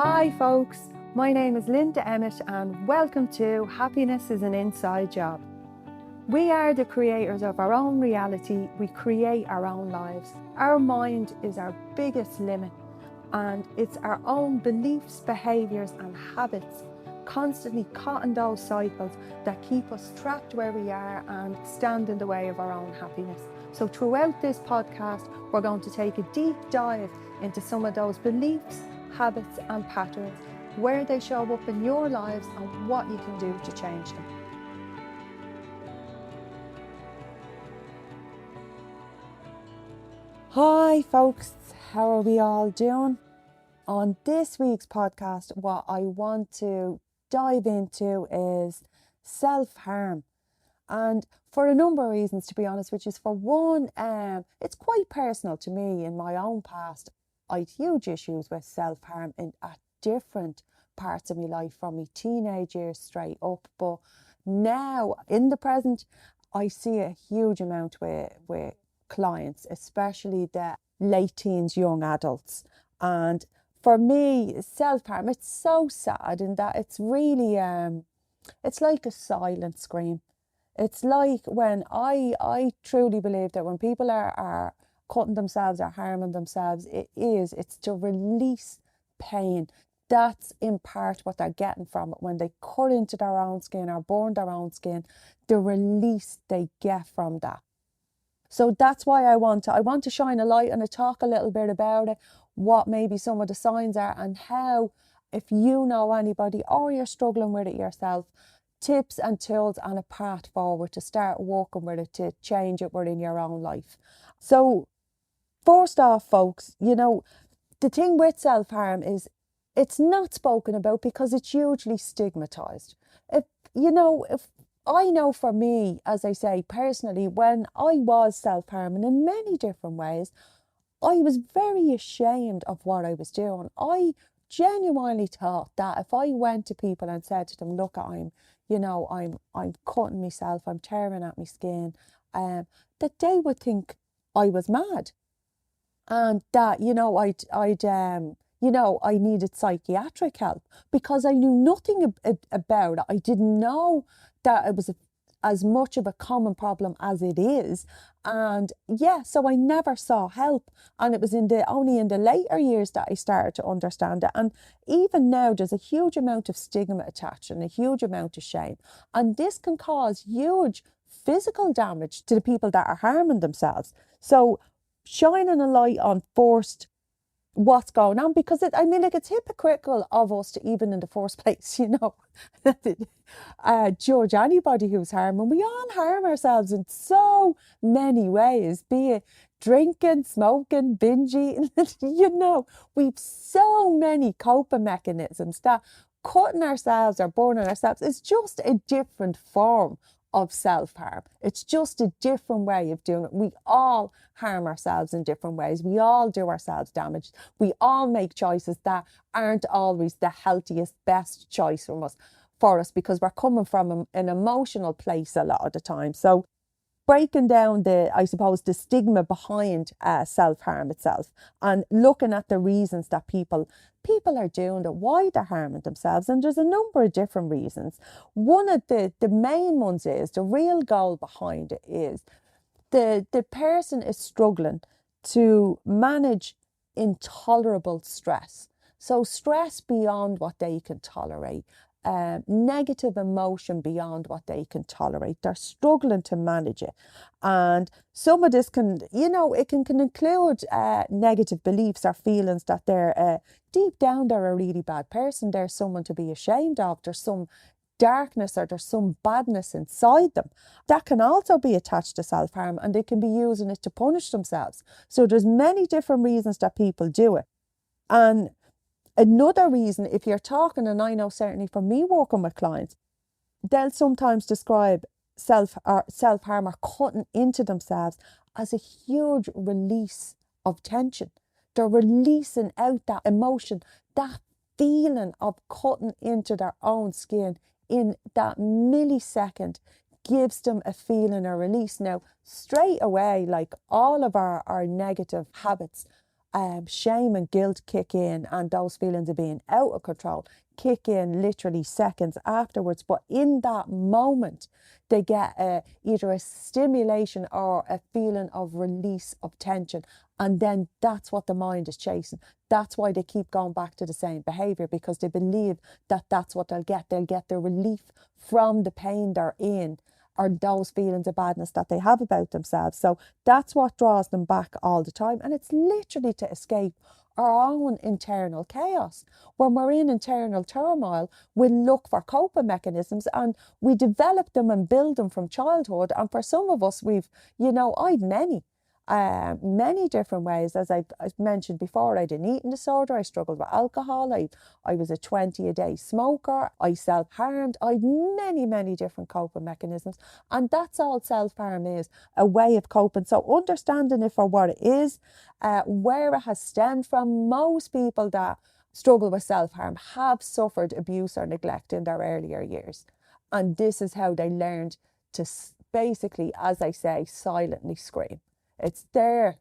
Hi folks, my name is Linda Emmett and welcome to Happiness is an Inside Job. We are the creators of our own reality, we create our own lives. Our mind is our biggest limit and it's our own beliefs, behaviours and habits constantly caught in those cycles that keep us trapped where we are and stand in the way of our own happiness. So throughout this podcast, we're going to take a deep dive into some of those beliefs, habits and patterns, where they show up in your lives and what you can do to change them. Hi folks, how are we all doing? On this week's podcast, what I want to dive into is self-harm. And for a number of reasons, to be honest, which is for one, it's quite personal to me in my own past. I had huge issues with self-harm at different parts of my life, from my teenage years straight up. But now, in the present, I see a huge amount with clients, especially the late teens, young adults. And for me, self-harm, it's so sad in that it's really, it's like a silent scream. It's like when I truly believe that when people are cutting themselves or harming themselves, it's to release pain. That's in part what they're getting from it. When they cut into their own skin or burn their own skin, the release they get from that. So that's why I want to shine a light on it, talk a little bit about it, what maybe some of the signs are, and how, if you know anybody or you're struggling with it yourself, tips and tools and a path forward to start working with it, to change it within your own life. So first off, folks, the thing with self-harm is it's not spoken about because it's hugely stigmatized. If I know for me, as I say, personally, when I was self-harming in many different ways, I was very ashamed of what I was doing. I genuinely thought that if I went to people and said to them, look, I'm cutting myself, I'm tearing at my skin, that they would think I was mad. And that, I needed psychiatric help because I knew nothing about it. I didn't know that it was as much of a common problem as it is. And yeah, so I never saw help. And it was only in the later years that I started to understand it. And even now, there's a huge amount of stigma attached and a huge amount of shame. And this can cause huge physical damage to the people that are harming themselves. So shining a light on first what's going on, because it's hypocritical of us to, even in the first place, judge anybody who's harming. We all harm ourselves in so many ways, be it drinking, smoking, binge eating. We've so many coping mechanisms that cutting ourselves or burning ourselves is just a different form of self-harm. It's just a different way of doing it. We all harm ourselves in different ways. We all do ourselves damage. We all make choices that aren't always the healthiest, best choice for us because we're coming from an emotional place a lot of the time. So breaking down the stigma behind self-harm itself and looking at the reasons that people are doing it, why they're harming themselves. And there's a number of different reasons. One of the main ones is, the real goal behind it is the person is struggling to manage intolerable stress. So stress beyond what they can tolerate. Negative emotion beyond what they can tolerate. They're struggling to manage it. And some of this can include negative beliefs or feelings that they're deep down, they're a really bad person. They're someone to be ashamed of. There's some darkness or there's some badness inside them. That can also be attached to self-harm, and they can be using it to punish themselves. So there's many different reasons that people do it. And another reason, if you're talking, and I know certainly from me working with clients, they'll sometimes describe self-harm or cutting into themselves as a huge release of tension. They're releasing out that emotion, that feeling of cutting into their own skin in that millisecond gives them a feeling of release. Now, straight away, like all of our negative habits, shame and guilt kick in, and those feelings of being out of control kick in literally seconds afterwards. But in that moment, they get either a stimulation or a feeling of release of tension. And then that's what the mind is chasing. That's why they keep going back to the same behavior, because they believe that that's what they'll get. They'll get the relief from the pain they're in, or those feelings of badness that they have about themselves. So that's what draws them back all the time. And it's literally to escape our own internal chaos. When we're in internal turmoil, we look for coping mechanisms, and we develop them and build them from childhood. And for some of us, I've many different ways. As I've mentioned before, I had an eating disorder. I struggled with alcohol. I was a 20-a-day smoker. I self-harmed. I had many different coping mechanisms. And that's all self-harm is, a way of coping. So understanding it for what it is, where it has stemmed from. Most people that struggle with self-harm have suffered abuse or neglect in their earlier years. And this is how they learned to basically, as I say, silently scream. It's their,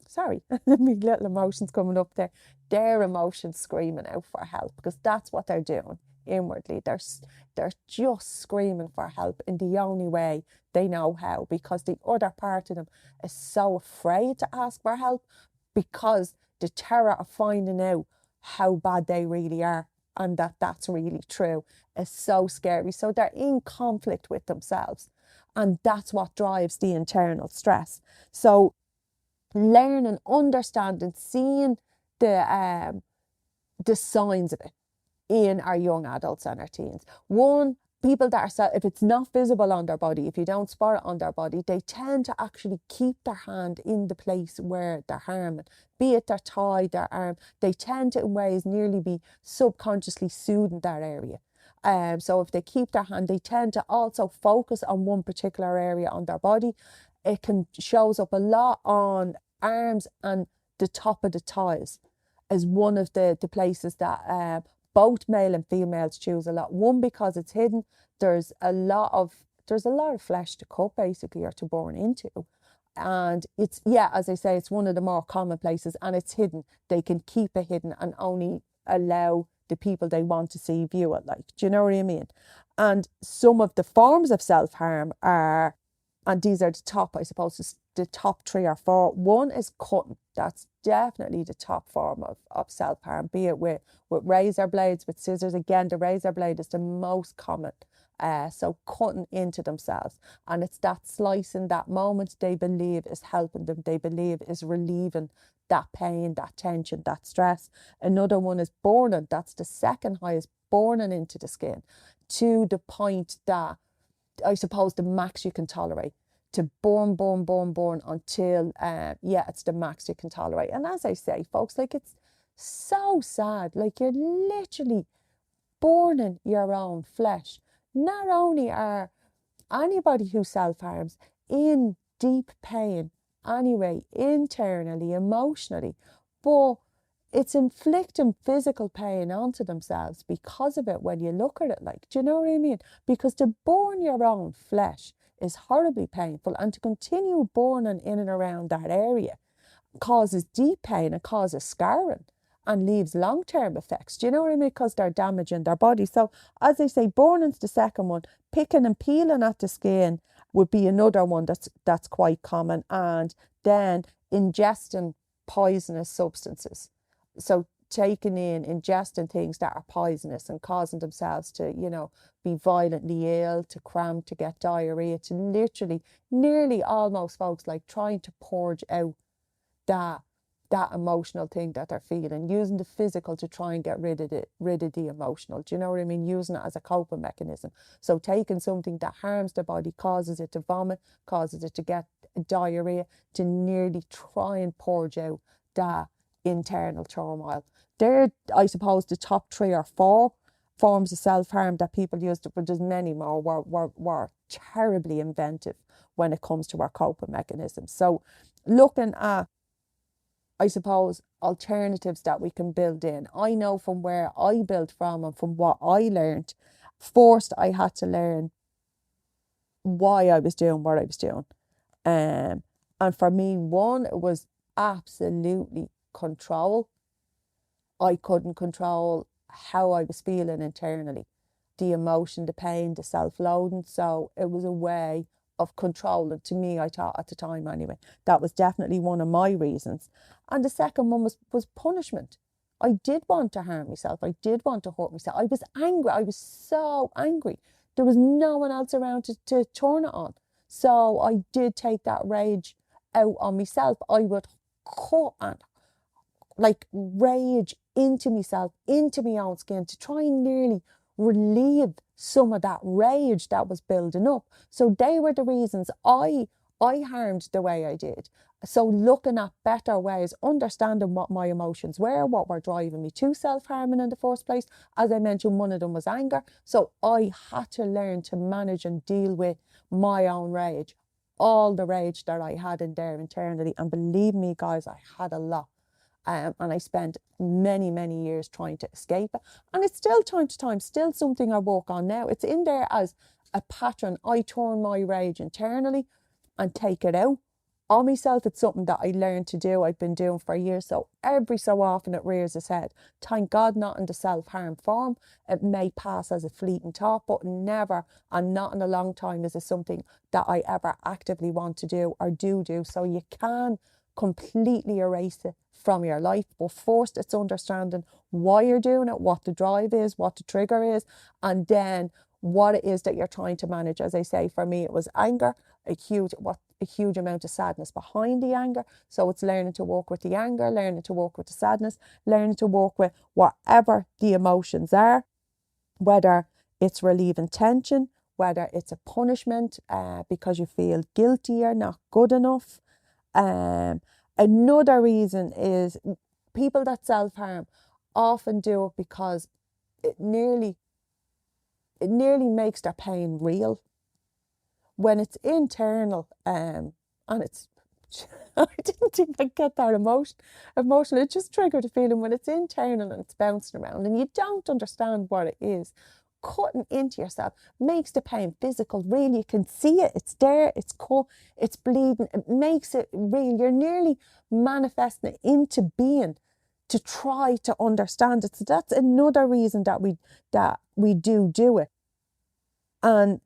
sorry, my little emotions coming up there, their emotions screaming out for help, because that's what they're doing inwardly. They're just screaming for help in the only way they know how, because the other part of them is so afraid to ask for help, because the terror of finding out how bad they really are and that that's really true is so scary. So they're in conflict with themselves. And that's what drives the internal stress. So learning, understanding, seeing the signs of it in our young adults and our teens. One, people that are, if it's not visible on their body, if you don't spot it on their body, they tend to actually keep their hand in the place where they're harming, be it their thigh, their arm. They tend to, in ways, nearly be subconsciously soothing that area. So if they keep their hand, they tend to also focus on one particular area on their body. It shows up a lot on arms and the top of the thighs as one of the places that both male and females choose a lot. One, because it's hidden. There's a lot of flesh to cut, basically, or to burn into. And it's, as I say, it's one of the more common places, and it's hidden. They can keep it hidden and only allow the people they want to see view it. Like, do you know what I mean? And some of the forms of self-harm are, and these are the top, I suppose, the top 3 or 4. One is cutting. That's definitely the top form of self-harm, be it with razor blades, with scissors. Again, the razor blade is the most common. So cutting into themselves. And it's that slicing, that moment they believe is helping them, they believe is relieving that pain, that tension, that stress. Another one is burning. That's the second highest, burning into the skin to the point that, I suppose, the max you can tolerate. To burn until, it's the max you can tolerate. And as I say, folks, like, it's so sad. Like, you're literally burning your own flesh. Not only are anybody who self-harms in deep pain anyway, internally, emotionally, but it's inflicting physical pain onto themselves because of it when you look at it. Like, do you know what I mean? Because to burn your own flesh is horribly painful, and to continue burning in and around that area causes deep pain and causes scarring and leaves long-term effects. Do you know what I mean? Because they're damaging their body. So, as I say, burning's the second one. Picking and peeling at the skin would be another one that's quite common. And then ingesting poisonous substances. So ingesting things that are poisonous and causing themselves to, be violently ill, to cramp, to get diarrhea, to literally, nearly almost, folks, like trying to purge out that emotional thing that they're feeling, using the physical to try and get rid of the emotional. Do you know what I mean? Using it as a coping mechanism. So taking something that harms the body, causes it to vomit, causes it to get diarrhea, to nearly try and purge out that internal turmoil. They're, I suppose, the top 3 or 4 forms of self-harm that people use, but there's many more. We're terribly inventive when it comes to our coping mechanisms. So looking at, I suppose, alternatives that we can build in. I know from where I built from and from what I learned, first I had to learn why I was doing what I was doing. And for me, one, it was absolutely control. I couldn't control how I was feeling internally, the emotion, the pain, the self-loathing. So it was a way of controlling. To me, I thought at the time anyway, that was definitely one of my reasons. And the second one was punishment. I did want to harm myself. I did want to hurt myself. I was angry. I was so angry. There was no one else around to turn it on. So I did take that rage out on myself. I would cut and like rage into myself, into my own skin, to try and nearly relieve some of that rage that was building up. So they were the reasons I harmed the way I did. So looking at better ways, understanding what my emotions were, what were driving me to self-harming in the first place. As I mentioned, one of them was anger. So I had to learn to manage and deal with my own rage, all the rage that I had in there internally. And believe me, guys, I had a lot. And I spent many, many years trying to escape it. And it's still time to time, still something I work on now. It's in there as a pattern. I turn my rage internally and take it out on myself. It's something that I learned to do. I've been doing for years. So every so often it rears its head. Thank God not in the self-harm form. It may pass as a fleeting thought, but never, and not in a long time, is it something that I ever actively want to do or do. So you can completely erase it from your life, but first it's understanding why you're doing it, what the drive is, what the trigger is, and then what it is that you're trying to manage. As I say, for me it was anger, a huge amount of sadness behind the anger. So it's learning to work with the anger, learning to work with the sadness, learning to work with whatever the emotions are, whether it's relieving tension, whether it's a punishment because you feel guilty or not good enough. Another reason is people that self-harm often do it because it nearly makes their pain real. When it's internal, and it's I didn't even get that emotional. It just triggered a feeling when it's internal and it's bouncing around and you don't understand what it is. Cutting into yourself makes the pain physical. Really, you can see it. It's there. It's cut. It's bleeding. It makes it real. You're nearly manifesting it into being to try to understand it. So that's another reason that we do it. And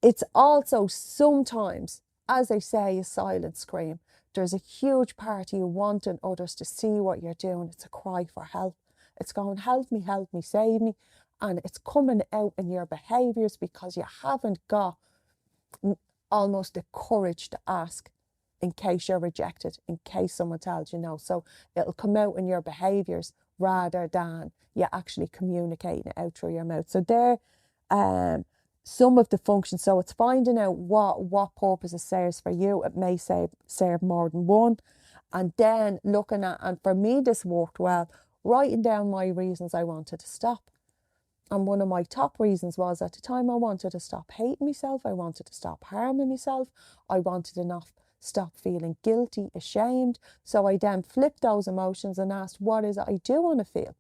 it's also sometimes, as I say, a silent scream. There's a huge part of you wanting others to see what you're doing. It's a cry for help. It's going, help me, save me. And it's coming out in your behaviours because you haven't got almost the courage to ask in case you're rejected, in case someone tells you no. So it'll come out in your behaviours rather than you actually communicating it out through your mouth. So there, some of the functions. So it's finding out what purpose it serves for you. It may serve more than one. And then looking at, and for me this worked well, writing down my reasons I wanted to stop. And one of my top reasons was, at the time, I wanted to stop hating myself. I wanted to stop harming myself. I wanted to stop feeling guilty, ashamed. So I then flipped those emotions and asked, what is it I do want to feel?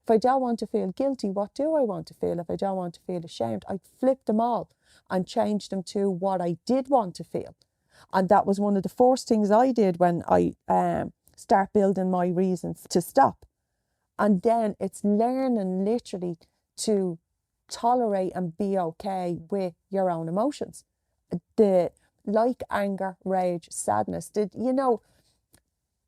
If I don't want to feel guilty, what do I want to feel? If I don't want to feel ashamed, I flipped them all and changed them to what I did want to feel. And that was one of the first things I did when I start building my reasons to stop. And then it's learning literally to tolerate and be okay with your own emotions. Like anger, rage, sadness.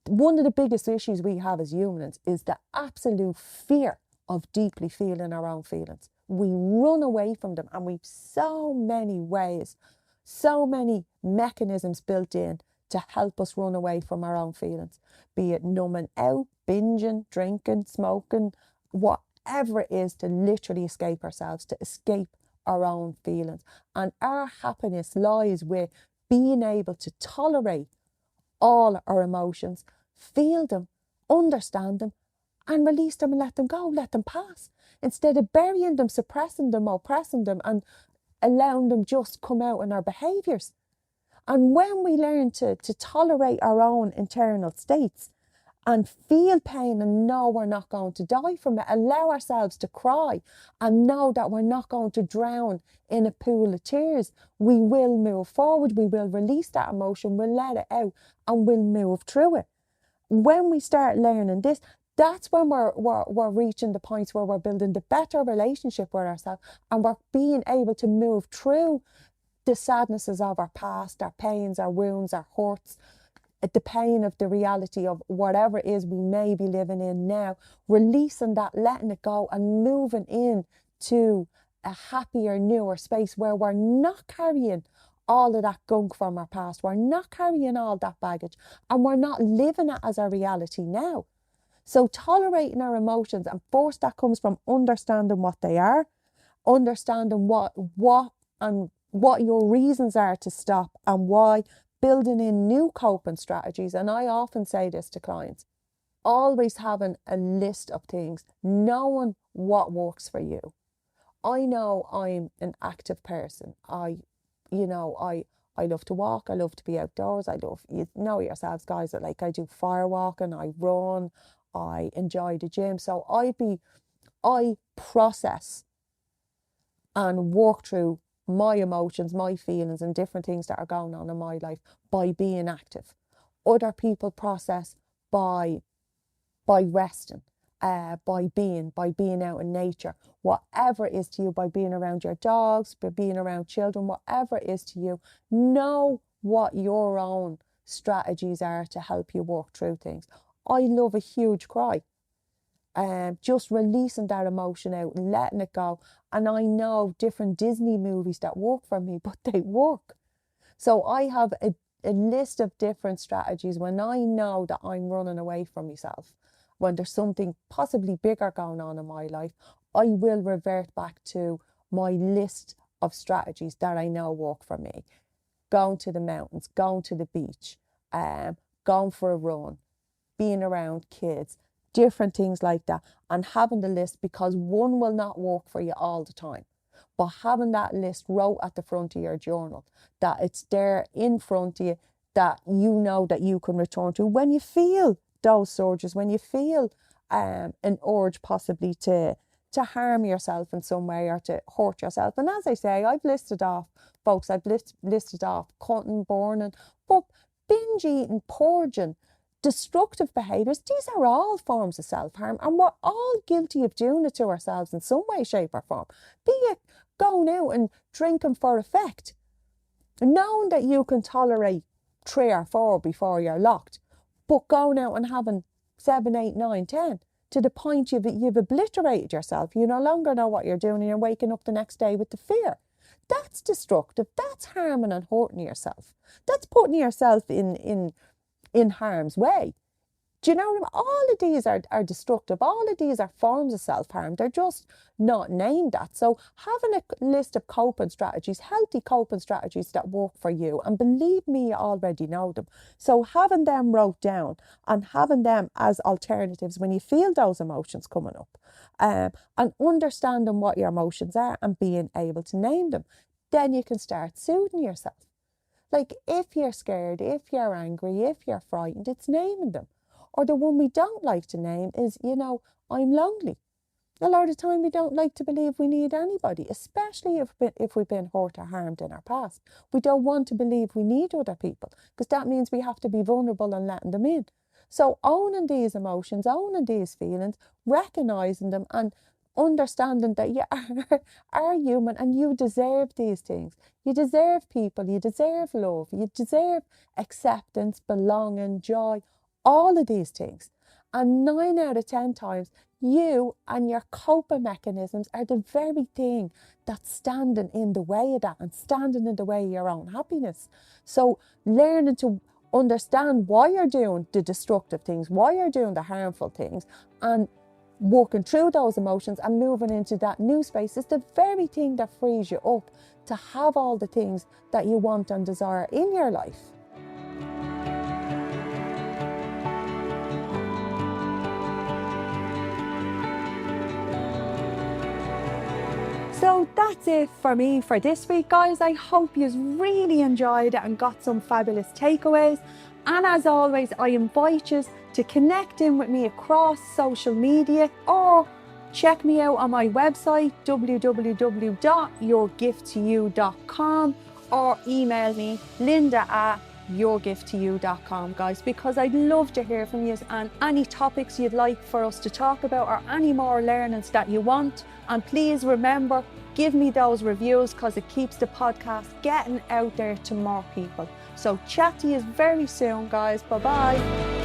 One of the biggest issues we have as humans is the absolute fear of deeply feeling our own feelings. We run away from them, and we've so many ways, so many mechanisms built in to help us run away from our own feelings. Be it numbing out, binging, drinking, smoking, whatever it is, to literally escape ourselves, to escape our own feelings. And our happiness lies with being able to tolerate all our emotions, feel them, understand them, and release them and let them go, let them pass. Instead of burying them, suppressing them, oppressing them, and allowing them just come out in our behaviours. And when we learn to tolerate our own internal states and feel pain and know we're not going to die from it, allow ourselves to cry and know that we're not going to drown in a pool of tears, we will move forward, we will release that emotion, we'll let it out and we'll move through it. when we start learning this, that's when we're reaching the points where we're building the better relationship with ourselves, and we're being able to move through the sadnesses of our past, our pains, our wounds, our hurts, the pain of the reality of whatever it is we may be living in now, releasing that, letting it go, and moving in to a happier, newer space where we're not carrying all of that gunk from our past. We're not carrying all that baggage, and we're not living it as our reality now. So tolerating our emotions, and first that comes from understanding what they are, understanding what your reasons are to stop and why, building in new coping strategies. And I often say this to clients, always having a list of things, knowing what works for you. I know I'm an active person. I love to walk. I love to be outdoors. You know yourselves, guys, that like I do fire walking, I run, I enjoy the gym. So I process and work through my emotions, my feelings, and different things that are going on in my life by being active. Other people process by resting, by being out in nature, whatever it is to you, by being around your dogs, by being around children, whatever it is to you. Know what your own strategies are to help you work through things. I love a huge cry. Just releasing that emotion out and letting it go. And I know different Disney movies that work for me, but they work. So I have a list of different strategies when I know that I'm running away from myself. When there's something possibly bigger going on in my life, I will revert back to my list of strategies that I know work for me. Going to the mountains, going to the beach, going for a run, being around kids, different things like that, and having the list, because one will not work for you all the time. But having that list wrote at the front of your journal, that it's there in front of you, that you know that you can return to when you feel those surges, when you feel an urge possibly to harm yourself in some way or to hurt yourself. And as I say, I've listed off, folks, listed off cutting, burning, but binge eating, purging, destructive behaviours, these are all forms of self-harm, and we're all guilty of doing it to ourselves in some way, shape or form. Be it going out and drinking for effect, knowing that you can tolerate 3 or 4 before you're locked, but going out and having 7, 8, 9, 10, to the point you've obliterated yourself. You no longer know what you're doing, and you're waking up the next day with the fear. That's destructive. That's harming and hurting yourself. That's putting yourself in harm's way. Do you know what I mean? All of these are destructive. All of these are forms of self-harm. They're just not named that. So having a list of coping strategies, healthy coping strategies that work for you, and believe me, you already know them. So having them wrote down and having them as alternatives when you feel those emotions coming up, and understanding what your emotions are and being able to name them, then you can start soothing yourself. Like if you're scared, if you're angry, if you're frightened, it's naming them. Or the one we don't like to name is, I'm lonely. A lot of the time we don't like to believe we need anybody, especially if we've been hurt or harmed in our past. We don't want to believe we need other people, because that means we have to be vulnerable and letting them in. So owning these emotions, owning these feelings, recognising them, and understanding that you are human and you deserve these things. You deserve people, you deserve love, you deserve acceptance, belonging, joy, all of these things. And 9 out of 10 times, you and your coping mechanisms are the very thing that's standing in the way of that and standing in the way of your own happiness. So learning to understand why you're doing the destructive things, why you're doing the harmful things, and working through those emotions and moving into that new space is the very thing that frees you up to have all the things that you want and desire in your life. So that's it for me for this week, guys. I hope you really enjoyed it and got some fabulous takeaways. And as always, I invite you to connect in with me across social media, or check me out on my website, www.yourgifttoyou.com, or email me, linda@ yourgifttoyou.com, guys, because I'd love to hear from you and any topics you'd like for us to talk about or any more learnings that you want. And please remember, give me those reviews because it keeps the podcast getting out there to more people. So chat to you very soon, guys. Bye bye.